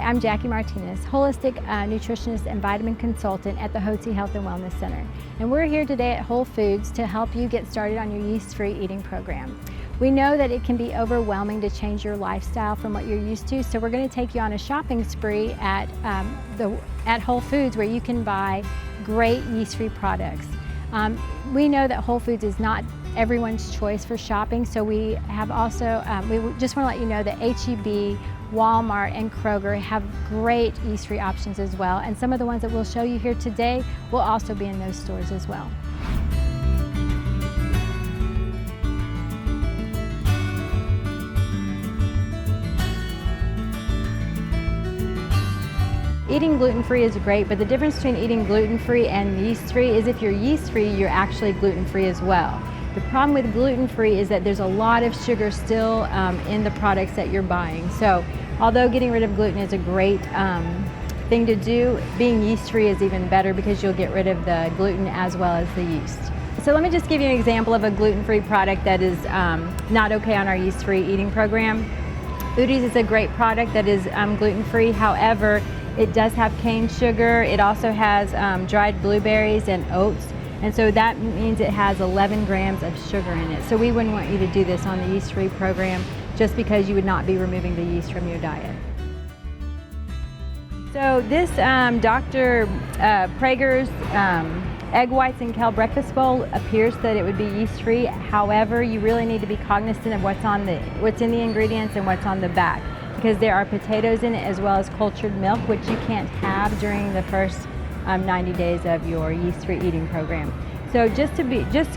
I'm Jackie Martinez, holistic nutritionist and vitamin consultant at the Hotze Health and Wellness Center. And we're here today at Whole Foods to help you get started on your yeast-free eating program. We know that it can be overwhelming to change your lifestyle from what you're used to, so we're going to take you on a shopping spree at Whole Foods where you can buy great yeast-free products. We know that Whole Foods is not everyone's choice for shopping, so we have also, we just want to let you know that H-E-B, Walmart, and Kroger have great yeast-free options as well, and some of the ones that we'll show you here today will also be in those stores as well. Eating gluten-free is great, but the difference between eating gluten-free and yeast-free is if you're yeast-free, you're actually gluten-free as well. The problem with gluten-free is that there's a lot of sugar still in the products that you're buying. So although getting rid of gluten is a great thing to do, being yeast-free is even better because you'll get rid of the gluten as well as the yeast. So let me just give you an example of a gluten-free product that is not okay on our yeast-free eating program. Udi's is a great product that is gluten-free. However, it does have cane sugar. It also has dried blueberries and oats. And so that means it has 11 grams of sugar in it. So we wouldn't want you to do this on the yeast-free program just because you would not be removing the yeast from your diet. So this Dr. Prager's egg whites and kale breakfast bowl appears that it would be yeast-free. However, you really need to be cognizant of what's in the ingredients and what's on the back, because there are potatoes in it as well as cultured milk, which you can't have during the first 90 days of your yeast-free eating program. So just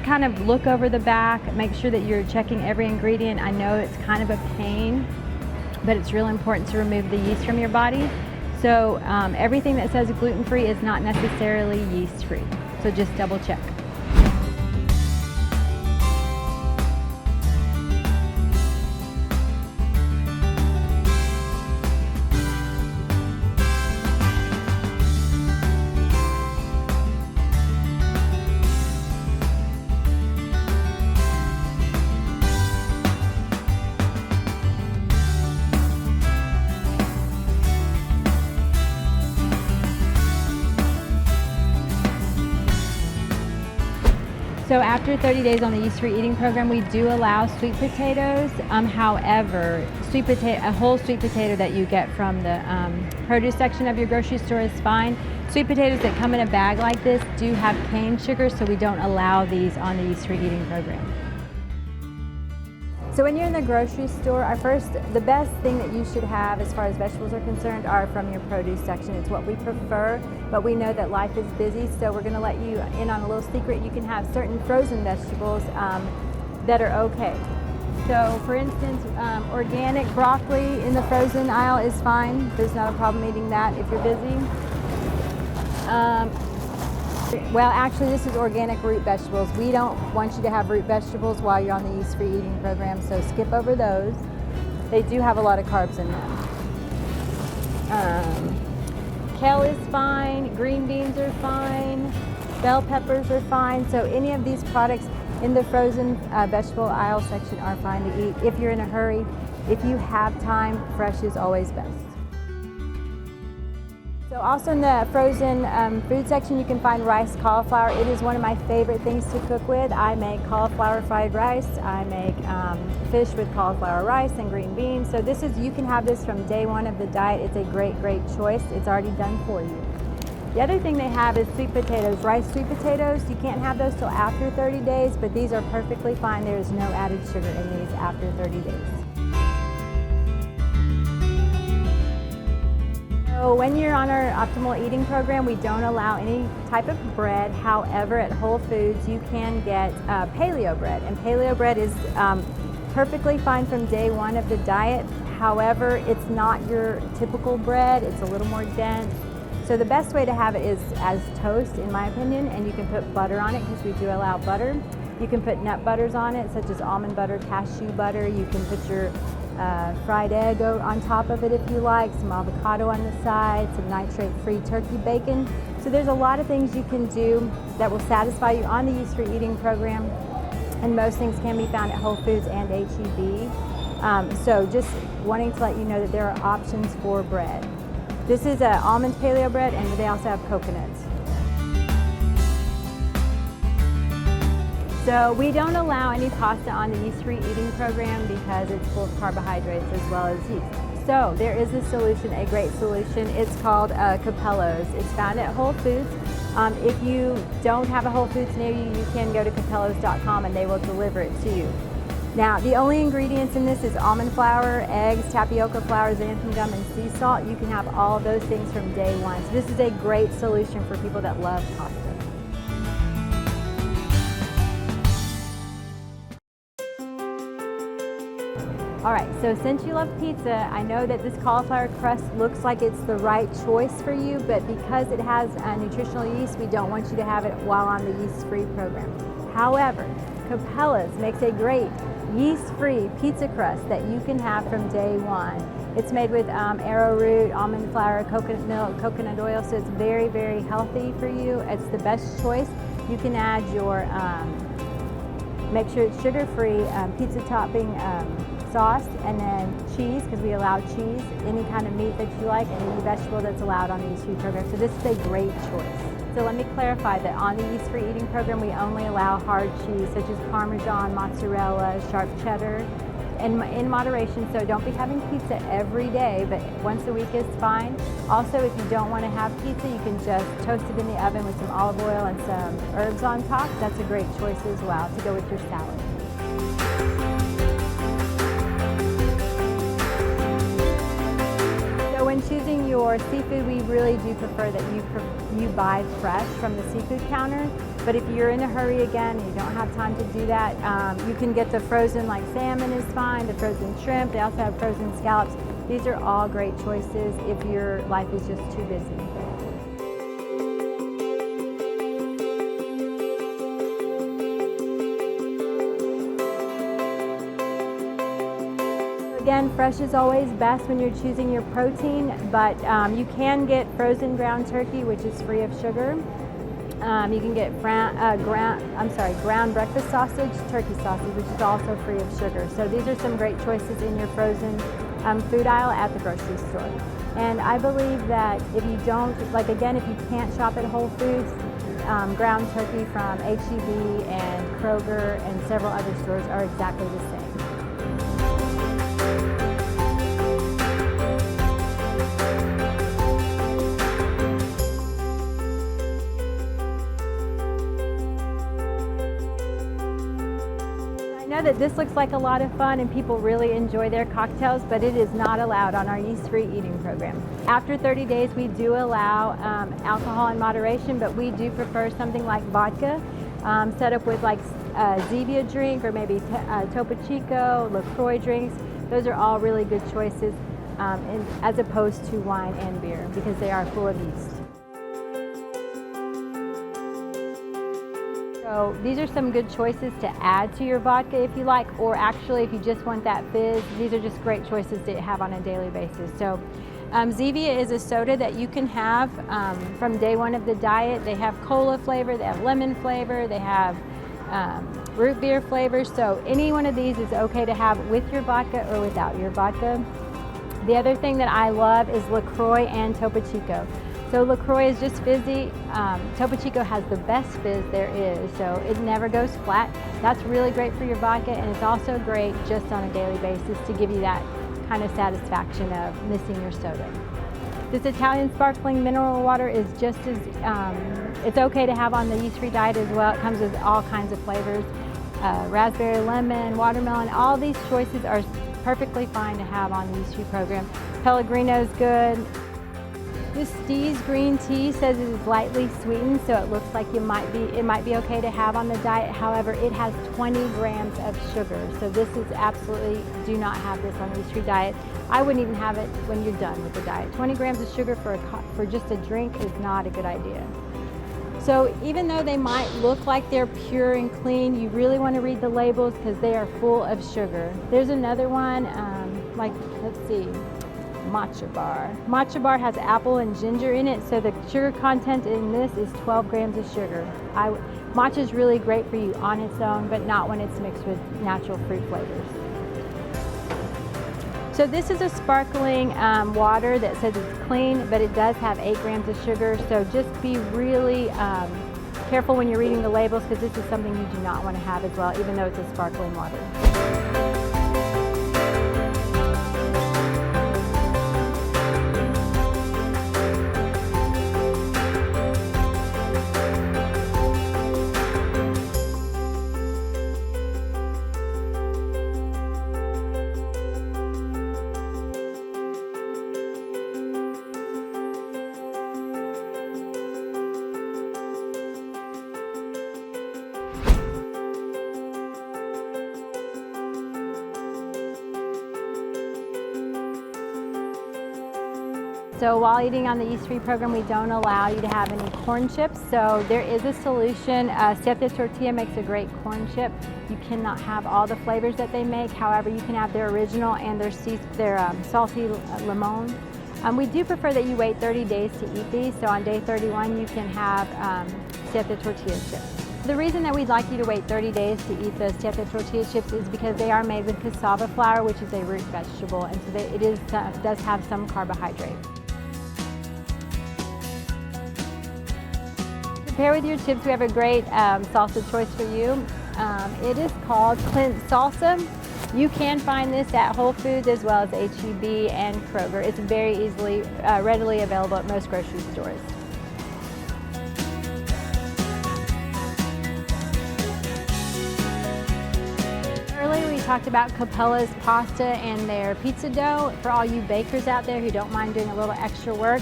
kind of look over the back, make sure that you're checking every ingredient. I know it's kind of a pain, but it's really important to remove the yeast from your body. So everything that says gluten-free is not necessarily yeast-free. So just double check. So after 30 days on the yeast-free eating program, we do allow sweet potatoes. However, a whole sweet potato that you get from the produce section of your grocery store is fine. Sweet potatoes that come in a bag like this do have cane sugar, so we don't allow these on the yeast-free eating program. So when you're in the grocery store, the best thing that you should have as far as vegetables are concerned are from your produce section. It's what we prefer, but we know that life is busy, so we're going to let you in on a little secret. You can have certain frozen vegetables that are okay. So for instance, organic broccoli in the frozen aisle is fine. There's not a problem eating that if you're busy. Well, actually, this is organic root vegetables. We don't want you to have root vegetables while you're on the yeast-free eating program, so skip over those. They do have a lot of carbs in them. Kale is fine, green beans are fine, bell peppers are fine. So any of these products in the frozen vegetable aisle section are fine to eat if you're in a hurry. If you have time, fresh is always best. So also in the frozen food section, you can find rice cauliflower. It is one of my favorite things to cook with. I make cauliflower fried rice. I make fish with cauliflower rice and green beans. So you can have this from day one of the diet. It's a great, great choice. It's already done for you. The other thing they have is sweet potatoes, rice sweet potatoes. You can't have those till after 30 days, but these are perfectly fine. There is no added sugar in these after 30 days. So when you're on our optimal eating program, we don't allow any type of bread. However, at Whole Foods, you can get paleo bread. And paleo bread is perfectly fine from day one of the diet. However, it's not your typical bread. It's a little more dense. So the best way to have it is as toast, in my opinion, and you can put butter on it because we do allow butter. You can put nut butters on it, such as almond butter, cashew butter. You can put your fried egg on top of it if you like, some avocado on the side, some nitrate-free turkey bacon. So there's a lot of things you can do that will satisfy you on the yeast-free eating program, and most things can be found at Whole Foods and H-E-B. So just wanting to let you know that there are options for bread. This is an almond paleo bread, and they also have coconuts. So we don't allow any pasta on the yeast-free eating program because it's full of carbohydrates as well as yeast. So there is a solution, a great solution. It's called Capello's. It's found at Whole Foods. If you don't have a Whole Foods near you, you can go to capellos.com and they will deliver it to you. Now, the only ingredients in this is almond flour, eggs, tapioca flour, xanthan gum, and sea salt. You can have all of those things from day one. So this is a great solution for people that love pasta. All right, so since you love pizza, I know that this cauliflower crust looks like it's the right choice for you, but because it has nutritional yeast, we don't want you to have it while on the yeast-free program. However, Capello's makes a great yeast-free pizza crust that you can have from day one. It's made with arrowroot, almond flour, coconut milk, coconut oil, so it's very, very healthy for you. It's the best choice. You can add your, make sure it's sugar-free pizza topping sauce, and then cheese, because we allow cheese, any kind of meat that you like, and any vegetable that's allowed on the yeast-free program. So this is a great choice. So let me clarify that on the yeast-free eating program, we only allow hard cheese, such as Parmesan, mozzarella, sharp cheddar, and in moderation. So don't be having pizza every day, but once a week is fine. Also, if you don't want to have pizza, you can just toast it in the oven with some olive oil and some herbs on top. That's a great choice as well to go with your salad. When choosing your seafood, we really do prefer that you buy fresh from the seafood counter. But if you're in a hurry again and you don't have time to do that, you can get the frozen, like salmon is fine, the frozen shrimp. They also have frozen scallops. These are all great choices if your life is just too busy. Again, fresh is always best when you're choosing your protein, but you can get frozen ground turkey, which is free of sugar. You can get ground breakfast sausage, turkey sausage, which is also free of sugar. So these are some great choices in your frozen food aisle at the grocery store. And I believe that if you don't, like again, if you can't shop at Whole Foods, ground turkey from H-E-B and Kroger and several other stores are exactly the same. I know that this looks like a lot of fun and people really enjoy their cocktails, but it is not allowed on our yeast-free eating program. After 30 days, we do allow alcohol in moderation, but we do prefer something like vodka, set up with like a Zevia drink or maybe Topo Chico, LaCroix drinks. Those are all really good choices as opposed to wine and beer because they are full of yeast. So these are some good choices to add to your vodka if you like, or actually if you just want that fizz, these are just great choices to have on a daily basis. So Zevia is a soda that you can have from day one of the diet. They have cola flavor, they have lemon flavor, they have root beer flavor. So any one of these is okay to have with your vodka or without your vodka. The other thing that I love is LaCroix and Topo Chico. So LaCroix is just fizzy. Topo Chico has the best fizz there is, so it never goes flat. That's really great for your vodka, and it's also great just on a daily basis to give you that kind of satisfaction of missing your soda. This Italian sparkling mineral water is just as, it's okay to have on the yeast-free diet as well. It comes with all kinds of flavors, raspberry, lemon, watermelon. All these choices are perfectly fine to have on the yeast-free program. Pellegrino is good. This Steve's green tea says it is lightly sweetened, so it looks like it might be okay to have on the diet. However, it has 20 grams of sugar, so this is absolutely, do not have this on the yeast-free diet. I wouldn't even have it when you're done with the diet. 20 grams of sugar for just a drink is not a good idea. So even though they might look like they're pure and clean, you really want to read the labels because they are full of sugar. There's another one, let's see. Matcha bar. Matcha bar has apple and ginger in it, so the sugar content in this is 12 grams of sugar. Matcha is really great for you on its own, but not when it's mixed with natural fruit flavors. So this is a sparkling water that says it's clean, but it does have 8 grams of sugar. So just be really careful when you're reading the labels, because this is something you do not want to have as well, even though it's a sparkling water. So while eating on the Yeast-Free program, we don't allow you to have any corn chips. So there is a solution. Siete Tortilla makes a great corn chip. You cannot have all the flavors that they make. However, you can have their original and their salty limon. We do prefer that you wait 30 days to eat these. So on day 31, you can have Siete Tortilla chips. The reason that we'd like you to wait 30 days to eat the Siete Tortilla chips is because they are made with cassava flour, which is a root vegetable, and so it does have some carbohydrate. To pair with your chips, we have a great salsa choice for you. It is called Clint Salsa. You can find this at Whole Foods as well as H-E-B and Kroger. It's very easily, readily available at most grocery stores. Earlier we talked about Capella's pasta and their pizza dough. For all you bakers out there who don't mind doing a little extra work,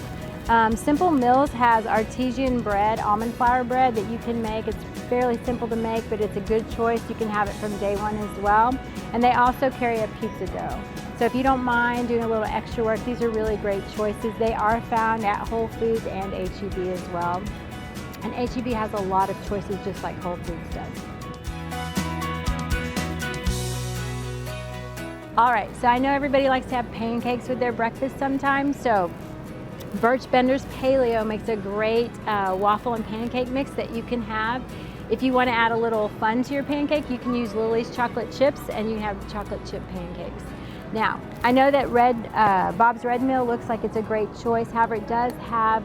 Simple Mills has artesian bread, almond flour bread that you can make. It's fairly simple to make, but it's a good choice. You can have it from day one as well. And they also carry a pizza dough. So if you don't mind doing a little extra work, these are really great choices. They are found at Whole Foods and H-E-B as well. And H-E-B has a lot of choices just like Whole Foods does. All right, so I know everybody likes to have pancakes with their breakfast sometimes, so Birch Bender's Paleo makes a great waffle and pancake mix that you can have. If you want to add a little fun to your pancake, you can use Lily's chocolate chips and you have chocolate chip pancakes. Now, I know that Bob's Red Mill looks like it's a great choice. However, it does have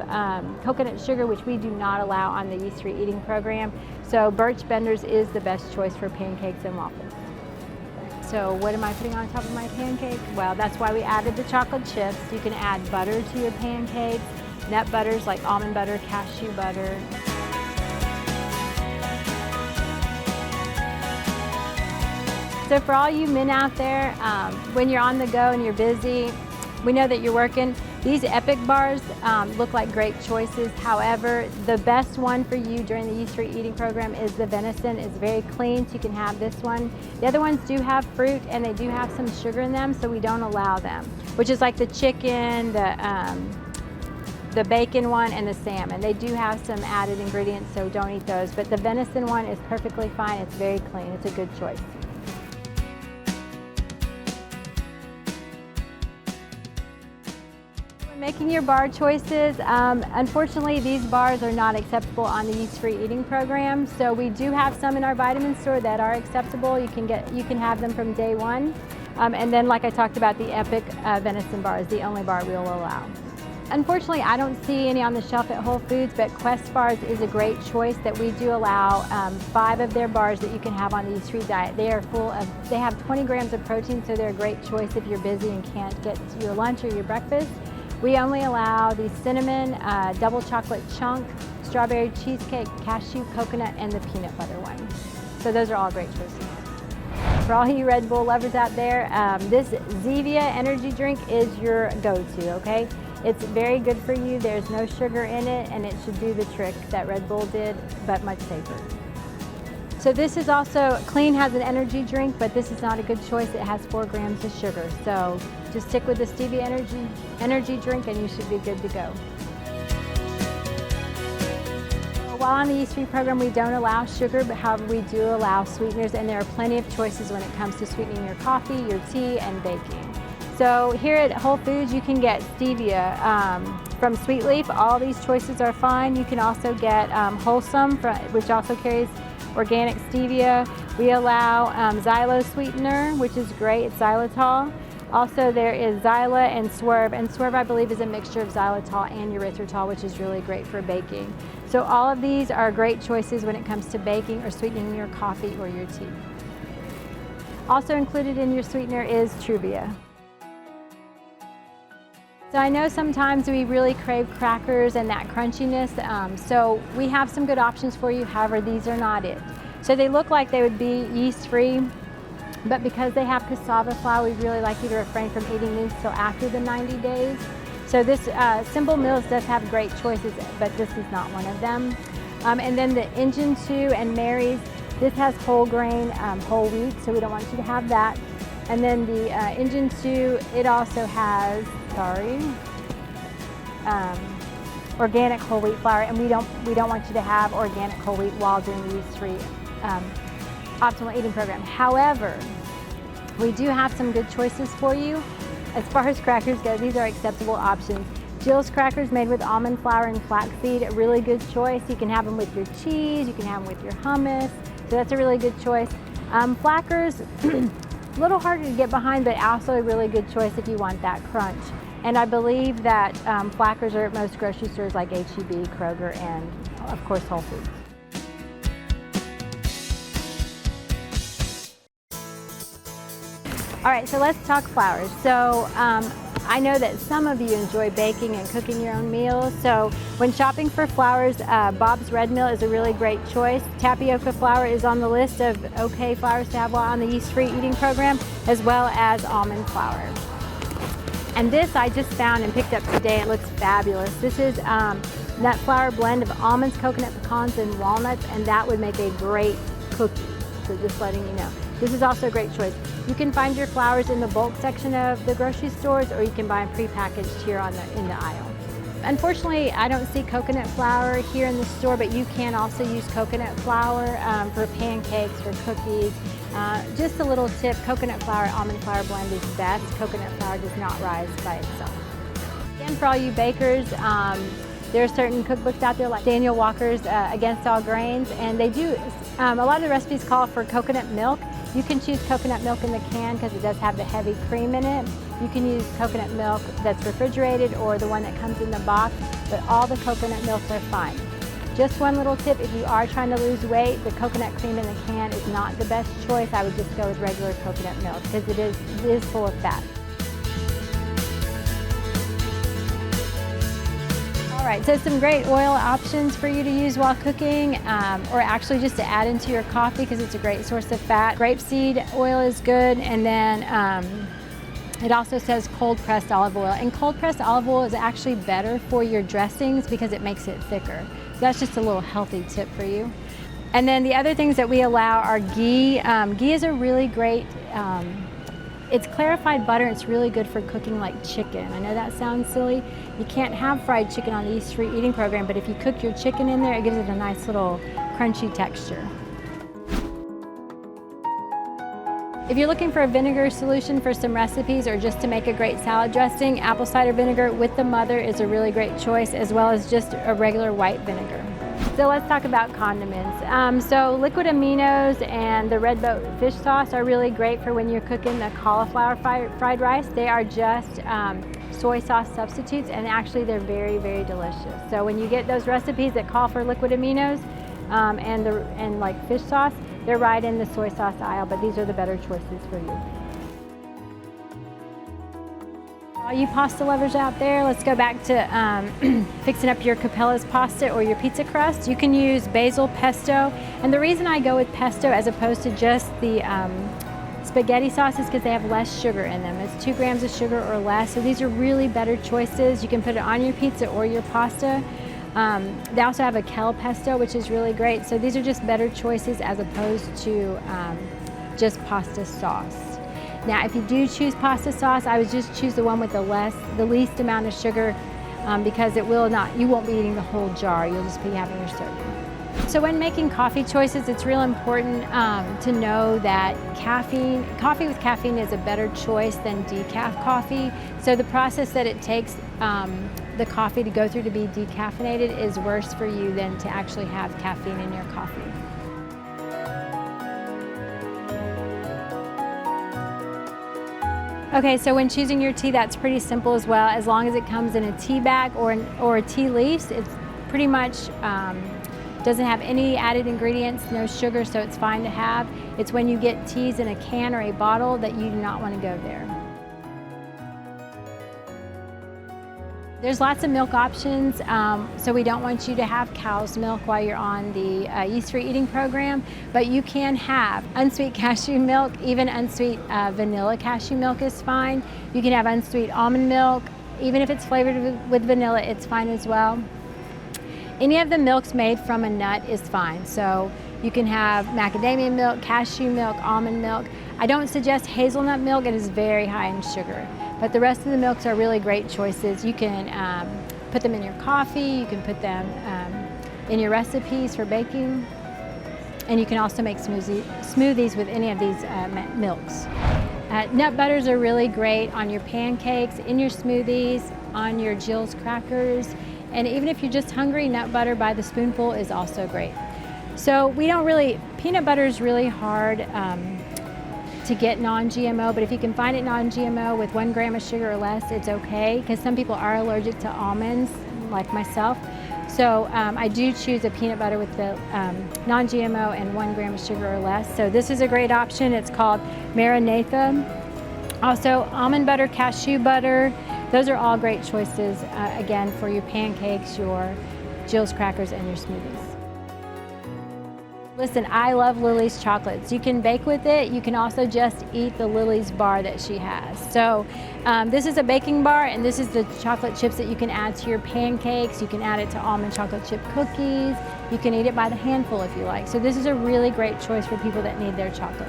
coconut sugar, which we do not allow on the Yeast-Free eating program. So Birch Bender's is the best choice for pancakes and waffles. So what am I putting on top of my pancake? Well, that's why we added the chocolate chips. You can add butter to your pancakes, nut butters like almond butter, cashew butter. So for all you men out there, when you're on the go and you're busy, we know that you're working. These Epic bars look like great choices. However, the best one for you during the Yeast-Free eating program is the venison. It's very clean, so you can have this one. The other ones do have fruit and they do have some sugar in them, so we don't allow them, which is like the chicken, the bacon one, and the salmon. They do have some added ingredients, so don't eat those. But the venison one is perfectly fine. It's very clean. It's a good choice. Making your bar choices, unfortunately these bars are not acceptable on the Yeast-Free eating program, so we do have some in our vitamin store that are acceptable. You can have them from day one, and then like I talked about, the Epic venison bar is the only bar we will allow. Unfortunately, I don't see any on the shelf at Whole Foods, but Quest bars is a great choice that we do allow 5 of their bars that you can have on the Yeast-Free diet. They have 20 grams of protein, so they're a great choice if you're busy and can't get to your lunch or your breakfast. We only allow the cinnamon, double chocolate chunk, strawberry cheesecake, cashew, coconut, and the peanut butter one. So those are all great choices. For all you Red Bull lovers out there, this Zevia energy drink is your go-to, okay? It's very good for you. There's no sugar in it, and it should do the trick that Red Bull did, but much safer. So this is also, Clean has an energy drink, but this is not a good choice. It has 4 grams of sugar. So just stick with the Stevia energy drink and you should be good to go. While on the Yeast-Free program, we don't allow sugar, but however, we do allow sweeteners, and there are plenty of choices when it comes to sweetening your coffee, your tea, and baking. So here at Whole Foods, you can get stevia from Sweet Leaf. All these choices are fine. You can also get Wholesome, which also carries organic stevia. We allow xylo sweetener, which is great. It's xylitol. Also, there is Xyla and Swerve, and Swerve I believe is a mixture of xylitol and erythritol, which is really great for baking. So all of these are great choices when it comes to baking or sweetening your coffee or your tea. Also included in your sweetener is Truvia. So I know sometimes we really crave crackers and that crunchiness, so we have some good options for you, however these are not it. So they look like they would be yeast-free, but because they have cassava flour, we'd really like you to refrain from eating these till after the 90 days. So this Simple Meals does have great choices, but this is not one of them. And then the Engine 2 and Mary's, this has whole grain, whole wheat, so we don't want you to have that. And then the Engine 2, it also has, organic whole wheat flour, and we don't want you to have organic whole wheat while doing the yeast-free optimal eating program. However, we do have some good choices for you. As far as crackers go, these are acceptable options. Jill's crackers made with almond flour and flaxseed, a really good choice. You can have them with your cheese, you can have them with your hummus, so that's a really good choice. Flackers, a little harder to get behind, but also a really good choice if you want that crunch. And I believe that Flackers are at most grocery stores like H-E-B, Kroger, and of course Whole Foods. All right, so let's talk flours. So I know that some of you enjoy baking and cooking your own meals. So when shopping for flours, Bob's Red Mill is a really great choice. Tapioca flour is on the list of okay flours to have while on the yeast-free eating program, as well as almond flour. And this I just found and picked up today. It looks fabulous. This is nut flour blend of almonds, coconut, pecans, and walnuts, and that would make a great cookie. So just letting you know. This is also a great choice. You can find your flours in the bulk section of the grocery stores, or you can buy them prepackaged here in the aisle. Unfortunately, I don't see coconut flour here in the store, but you can also use coconut flour for pancakes, for cookies. Just a little tip, coconut flour, almond flour blend is best. Coconut flour does not rise by itself. Again, for all you bakers, there are certain cookbooks out there like Daniel Walker's Against All Grains, and they do, a lot of the recipes call for coconut milk. You can choose coconut milk in the can because it does have the heavy cream in it. You can use coconut milk that's refrigerated or the one that comes in the box, but all the coconut milks are fine. Just one little tip, if you are trying to lose weight, the coconut cream in the can is not the best choice. I would just go with regular coconut milk because it is full of fat. All right, so some great oil options for you to use while cooking, or actually just to add into your coffee because it's a great source of fat. Grapeseed oil is good, and then it also says cold pressed olive oil. And cold pressed olive oil is actually better for your dressings because it makes it thicker. So that's just a little healthy tip for you. And then the other things that we allow are ghee. Ghee is a really great, it's clarified butter. It's really good for cooking like chicken. I know that sounds silly. You can't have fried chicken on the yeast-free eating program, but if you cook your chicken in there, it gives it a nice little crunchy texture. If you're looking for a vinegar solution for some recipes or just to make a great salad dressing, apple cider vinegar with the mother is a really great choice, as well as just a regular white vinegar. So let's talk about condiments. So liquid aminos and the red boat fish sauce are really great for when you're cooking the cauliflower fried rice. They are just soy sauce substitutes, and actually they're very, very delicious. So when you get those recipes that call for liquid aminos and like fish sauce, they're right in the soy sauce aisle, but these are the better choices for you. All you pasta lovers out there, let's go back to fixing up your Capella's pasta or your pizza crust. You can use basil pesto, and the reason I go with pesto as opposed to just the spaghetti sauce is because they have less sugar in them. It's 2 grams of sugar or less, so these are really better choices. You can put it on your pizza or your pasta. They also have a kale pesto, which is really great, so these are just better choices as opposed to just pasta sauce. Now, if you do choose pasta sauce, I would just choose the one with the least amount of sugar because you won't be eating the whole jar. You'll just be having your serving. So when making coffee choices, it's real important to know that coffee with caffeine is a better choice than decaf coffee. So the process that it takes the coffee to go through to be decaffeinated is worse for you than to actually have caffeine in your coffee. Okay, so when choosing your tea, that's pretty simple as well. As long as it comes in a tea bag or a tea leaves, it's pretty much doesn't have any added ingredients, no sugar, so it's fine to have. It's when you get teas in a can or a bottle that you do not want to go there. There's lots of milk options, so we don't want you to have cow's milk while you're on the yeast-free eating program, but you can have unsweet cashew milk. Even unsweet vanilla cashew milk is fine. You can have unsweet almond milk. Even if it's flavored with vanilla, it's fine as well. Any of the milks made from a nut is fine. So you can have macadamia milk, cashew milk, almond milk. I don't suggest hazelnut milk, it is very high in sugar. But the rest of the milks are really great choices. You can put them in your coffee, you can put them in your recipes for baking, and you can also make smoothies with any of these milks. Nut butters are really great on your pancakes, in your smoothies, on your Jill's crackers, and even if you're just hungry, nut butter by the spoonful is also great. So peanut butter is really hard to get non-GMO, but if you can find it non-GMO with 1 gram of sugar or less, it's okay, because some people are allergic to almonds, like myself. So I do choose a peanut butter with the non-GMO and 1 gram of sugar or less. So this is a great option. It's called Maranatha. Also almond butter, cashew butter, those are all great choices, again, for your pancakes, your Jill's crackers, and your smoothies. Listen, I love Lily's chocolates. You can bake with it. You can also just eat the Lily's bar that she has. So this is a baking bar, and this is the chocolate chips that you can add to your pancakes. You can add it to almond chocolate chip cookies. You can eat it by the handful if you like. So this is a really great choice for people that need their chocolate.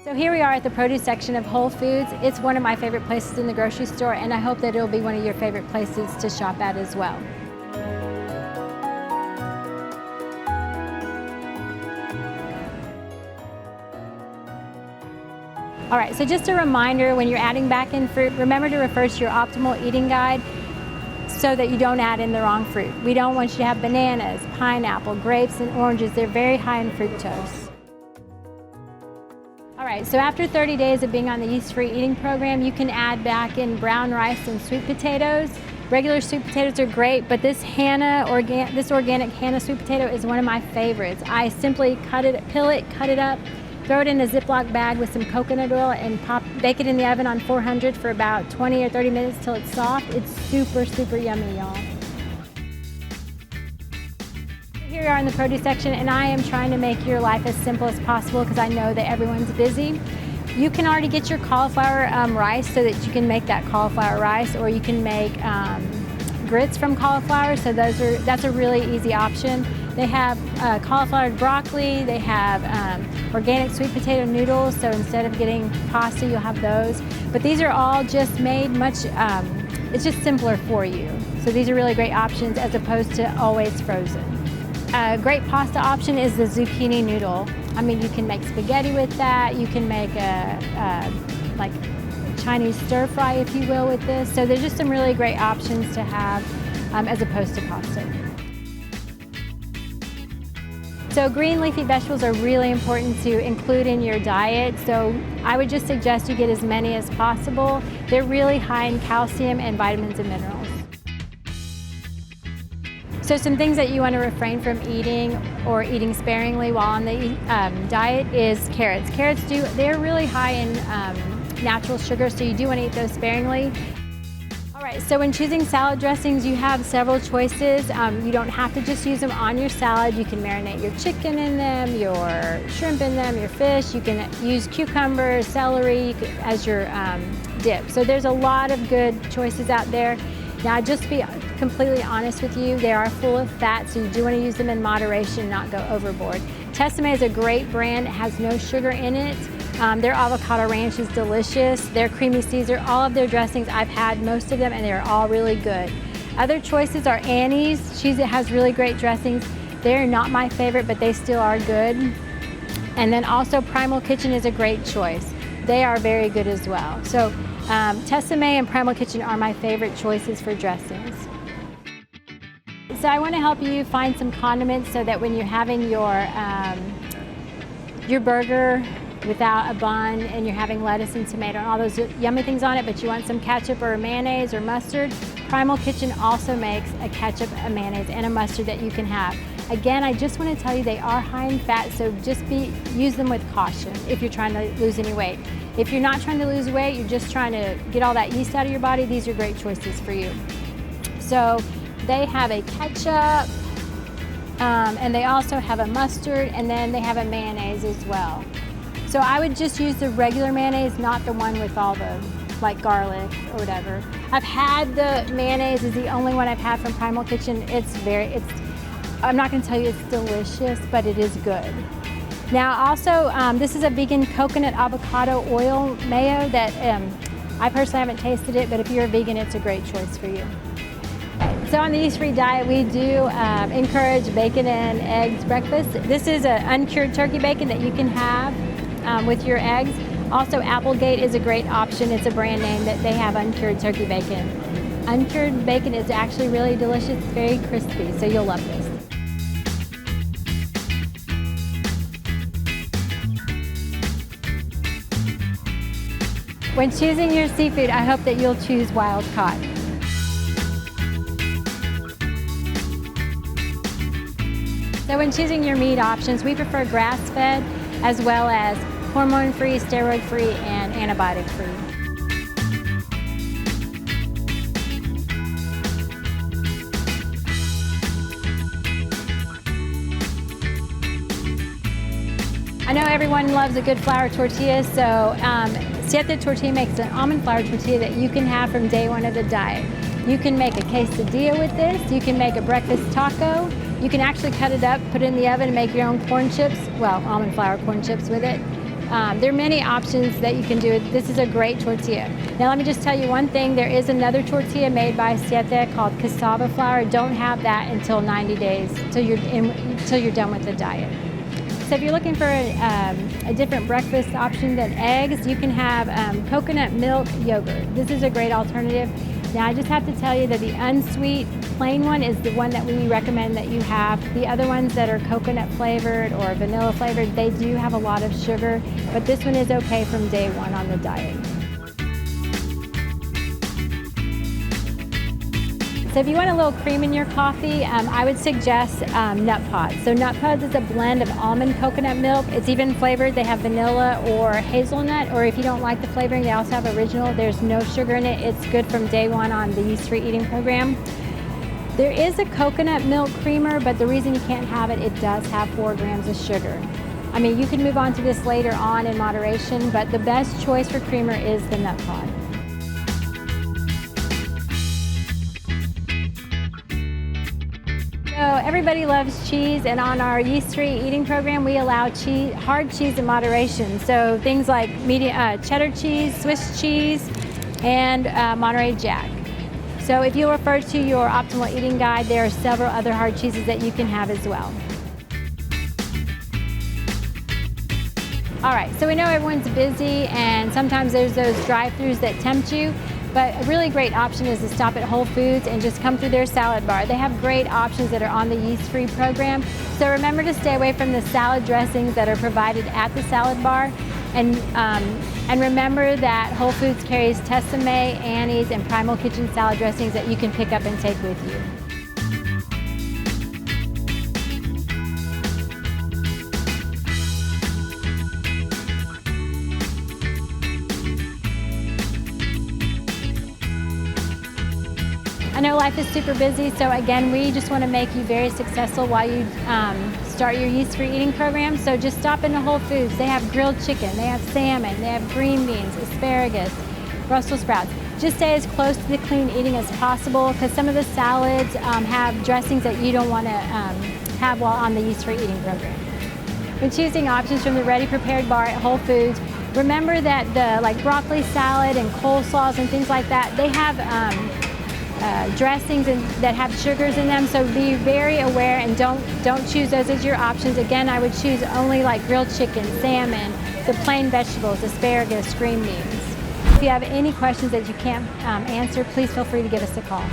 So here we are at the produce section of Whole Foods. It's one of my favorite places in the grocery store, and I hope that it'll be one of your favorite places to shop at as well. All right, so just a reminder, when you're adding back in fruit, remember to refer to your optimal eating guide so that you don't add in the wrong fruit. We don't want you to have bananas, pineapple, grapes, and oranges. They're very high in fructose. All right, so after 30 days of being on the yeast-free eating program, you can add back in brown rice and sweet potatoes. Regular sweet potatoes are great, but this organic Hannah sweet potato is one of my favorites. I simply peel it, cut it up, throw it in a Ziploc bag with some coconut oil, and bake it in the oven on 400 for about 20 or 30 minutes till it's soft. It's super, super yummy, y'all. Here we are in the produce section, and I am trying to make your life as simple as possible because I know that everyone's busy. You can already get your cauliflower rice so that you can make that cauliflower rice, or you can make grits from cauliflower, so that's a really easy option. They have cauliflower broccoli, they have organic sweet potato noodles, so instead of getting pasta, you'll have those. But these are all just made it's just simpler for you. So these are really great options as opposed to always frozen. A great pasta option is the zucchini noodle. I mean, you can make spaghetti with that. You can make like Chinese stir fry, if you will, with this. So there's just some really great options to have as opposed to pasta. So green leafy vegetables are really important to include in your diet. So I would just suggest you get as many as possible. They're really high in calcium and vitamins and minerals. So some things that you want to refrain from eating or eating sparingly while on the diet is carrots. Carrots they're really high in natural sugar, so you do want to eat those sparingly. All right, so when choosing salad dressings, you have several choices. You don't have to just use them on your salad. You can marinate your chicken in them, your shrimp in them, your fish. You can use cucumbers, celery as your dip. So there's a lot of good choices out there. Now, just to be completely honest with you, they are full of fat, so you do want to use them in moderation, not go overboard. Tessemae is a great brand. It has no sugar in it. Their avocado ranch is delicious. Their creamy Caesar, all of their dressings, I've had most of them, and they're all really good. Other choices are Annie's. She has really great dressings. They're not my favorite, but they still are good. And then also Primal Kitchen is a great choice. They are very good as well. So Tessemae and Primal Kitchen are my favorite choices for dressings. So I want to help you find some condiments so that when you're having your burger without a bun and you're having lettuce and tomato and all those yummy things on it, but you want some ketchup or mayonnaise or mustard, Primal Kitchen also makes a ketchup, a mayonnaise, and a mustard that you can have. Again, I just want to tell you they are high in fat, so just use them with caution if you're trying to lose any weight. If you're not trying to lose weight, you're just trying to get all that yeast out of your body, these are great choices for you. So they have a ketchup, and they also have a mustard, and then they have a mayonnaise as well. So I would just use the regular mayonnaise, not the one with all the like garlic or whatever. I've had the mayonnaise, is the only one I've had from Primal Kitchen. I'm not gonna tell you it's delicious, but it is good. Now also, this is a vegan coconut avocado oil mayo that I personally haven't tasted it, but if you're a vegan, it's a great choice for you. So on the yeast-free diet, we do encourage bacon and eggs breakfast. This is an uncured turkey bacon that you can have with your eggs. Also, Applegate is a great option. It's a brand name that they have uncured turkey bacon. Uncured bacon is actually really delicious. It's very crispy, so you'll love this. When choosing your seafood, I hope that you'll choose wild caught. So when choosing your meat options, we prefer grass-fed as well as hormone-free, steroid-free, and antibiotic-free. I know everyone loves a good flour tortilla, so Siete Tortilla makes an almond flour tortilla that you can have from day one of the diet. You can make a quesadilla with this, you can make a breakfast taco, you can actually cut it up, put it in the oven, and make your own corn chips, well, almond flour corn chips with it. There are many options that you can do. This is a great tortilla. Now let me just tell you one thing, there is another tortilla made by Siete called cassava flour. Don't have that until 90 days, till you're done with the diet. So if you're looking for a different breakfast option than eggs, you can have coconut milk yogurt. This is a great alternative. Now I just have to tell you that the unsweet plain one is the one that we recommend that you have. The other ones that are coconut flavored or vanilla flavored, they do have a lot of sugar, but this one is okay from day one on the diet. So if you want a little cream in your coffee, I would suggest Nut Pods. So Nut Pods is a blend of almond coconut milk. It's even flavored. They have vanilla or hazelnut, or if you don't like the flavoring, they also have original. There's no sugar in it. It's good from day one on the yeast-free eating program. There is a coconut milk creamer, but the reason you can't have it, it does have 4 grams of sugar. I mean, you can move on to this later on in moderation, but the best choice for creamer is the Nut Pod. So everybody loves cheese, and on our yeast-free eating program, we allow hard cheese in moderation. So things like cheddar cheese, Swiss cheese, and Monterey Jack. So if you refer to your optimal eating guide, there are several other hard cheeses that you can have as well. All right, so we know everyone's busy, and sometimes there's those drive-thrus that tempt you. But a really great option is to stop at Whole Foods and just come through their salad bar. They have great options that are on the yeast-free program. So remember to stay away from the salad dressings that are provided at the salad bar. And remember that Whole Foods carries Tessemae, Annie's, and Primal Kitchen salad dressings that you can pick up and take with you. I know life is super busy, so again, we just want to make you very successful while you start your yeast-free eating program. So just stop into Whole Foods. They have grilled chicken, they have salmon, they have green beans, asparagus, Brussels sprouts. Just stay as close to the clean eating as possible, because some of the salads have dressings that you don't want to have while on the yeast-free eating program. When choosing options from the ready prepared bar at Whole Foods, remember that the broccoli salad and coleslaws and things like that, they have dressings that have sugars in them, so be very aware and don't choose those as your options. Again, I would choose only grilled chicken, salmon, the plain vegetables, asparagus, green beans. If you have any questions that you can't answer, please feel free to give us a call.